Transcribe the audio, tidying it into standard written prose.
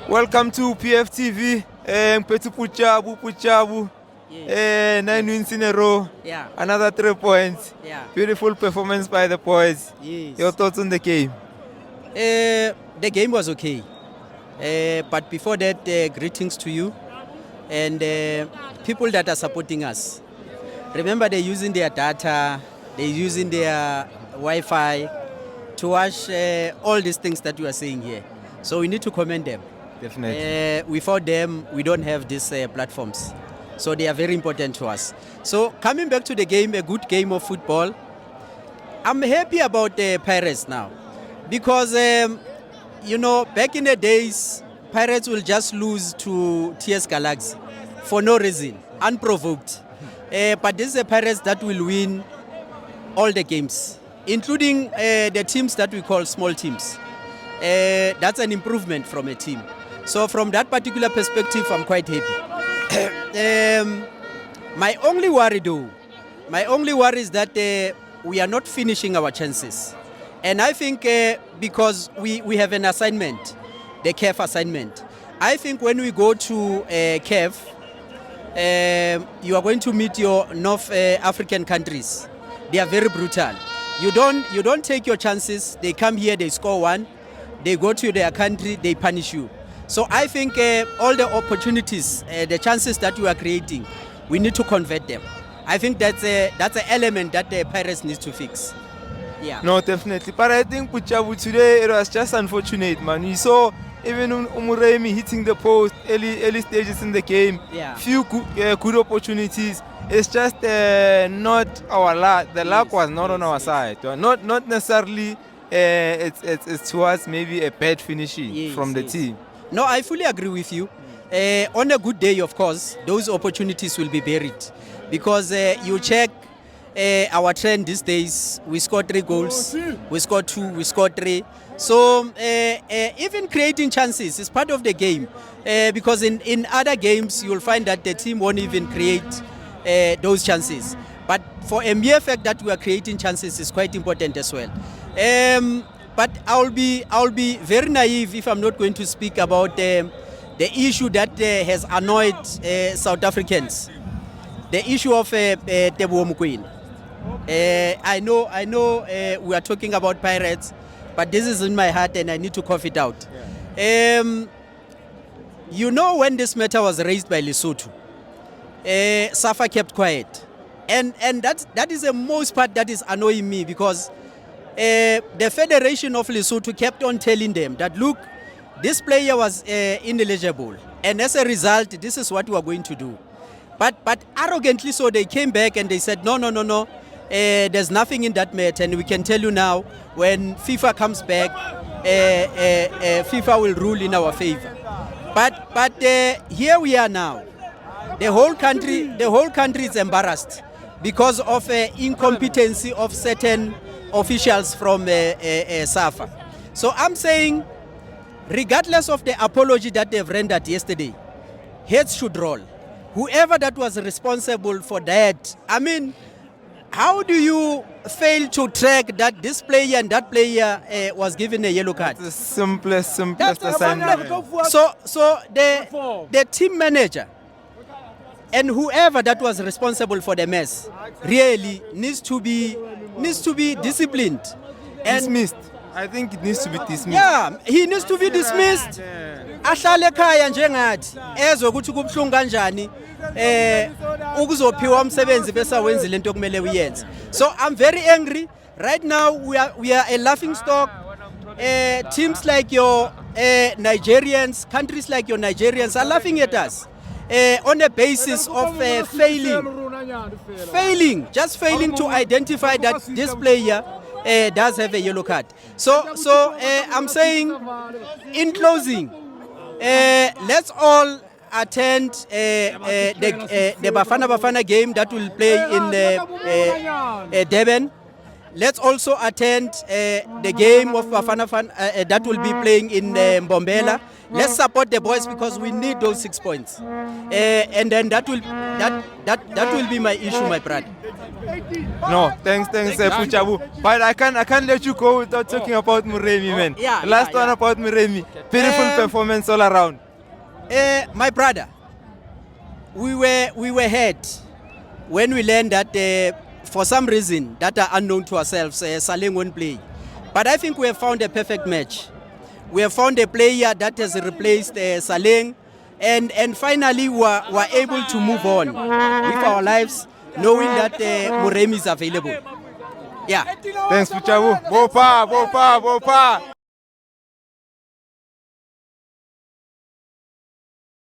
Welcome to PFTV. Mpetu Puchabu. 9 wins in a row. Yeah. Another 3 points. Yeah. Beautiful performance by the boys. Yes. Your thoughts on the game? The game was okay. But before that, greetings to you and people that are supporting us. Remember, they're using their data, they're using their Wi-Fi to watch all these things that you are saying here. So we need to commend them. Definitely. Without them, we don't have these platforms. So they are very important to us. So coming back to the game, a good game of football. I'm happy about the Pirates now. Because, back in the days, Pirates will just lose to TS Galaxy for no reason, unprovoked. But this is a Pirates that will win all the games, including the teams that we call small teams. That's an improvement from a team. So from that particular perspective, I'm quite happy. My only worry is that we are not finishing our chances. And I think because we have an assignment, the CAF assignment. I think when we go to CAF, you are going to meet your North African countries. They are very brutal. You don't take your chances. They come here, they score one, they go to their country, they punish you. So I think all the opportunities, the chances that we are creating, we need to convert them. I think that's an element that the Pirates need to fix. Yeah. No, definitely. But I think Puchabu today, it was just unfortunate, man. We saw even Umuremi hitting the post early stages in the game. Yeah. Few good opportunities. It's just not our luck. The luck was not on our side. Not necessarily. It's towards maybe a bad finishing from the team. No, I fully agree with you. On a good day, of course, those opportunities will be buried. Because you check our trend these days, we score 3 goals, we score 2, we score 3. So even creating chances is part of the game. Because in other games, you'll find that the team won't even create those chances. But for a mere fact that we are creating chances is quite important as well. But I'll be very naive if I'm not going to speak about the issue that has annoyed South Africans. The issue of Teboho Mokoena. I know we are talking about Pirates, but this is in my heart and I need to cough it out. When this matter was raised by Lesotho, SAFA kept quiet. And that is the most part that is annoying me because the Federation of Lesotho kept on telling them that, look, this player was ineligible. And as a result, this is what we are going to do. But arrogantly so, they came back and they said, no. There's nothing in that matter. And we can tell you now, when FIFA comes back, FIFA will rule in our favor. But here we are now. The whole country is embarrassed because of incompetency of certain officials from SAFA. So I'm saying, regardless of the apology that they've rendered yesterday, heads should roll. Whoever that was responsible for that, I mean, how do you fail to track that this player and that player was given a yellow card? The simplest assignment. So the team manager and whoever that was responsible for the mess really needs to be disciplined and dismissed. I think it needs to be dismissed. Yeah, he needs to be dismissed. Ahlale ekhaya njengathi ezwe ukuthi kubhlungu kanjani ukuzophiwa umsebenzi bese wenza lento kumele uyenze. So I'm very angry right now. We are a laughing stock. Teams like your Nigerians, countries like your Nigerians are laughing at us on the basis of failing to identify that this player does have a yellow card. So I'm saying, in closing, let's all attend the Bafana game that will play in Durban. Let's also attend the game of Bafana that will be playing in Mbombela. Let's support the boys because we need those 6 points. And then that will be my issue, my brother. No, thanks, Puchabu. But I can't let you go without talking about Muremi, man. Last one about Muremi. Beautiful performance all around. My brother, we were hurt when we learned that for some reason that are unknown to ourselves, Saleng won't play. But I think we have found a perfect match. We have found a player that has replaced Saleng, and finally we are able to move on with our lives, knowing that Muremi is available. Yeah. Thanks, Puchabu. Bopa.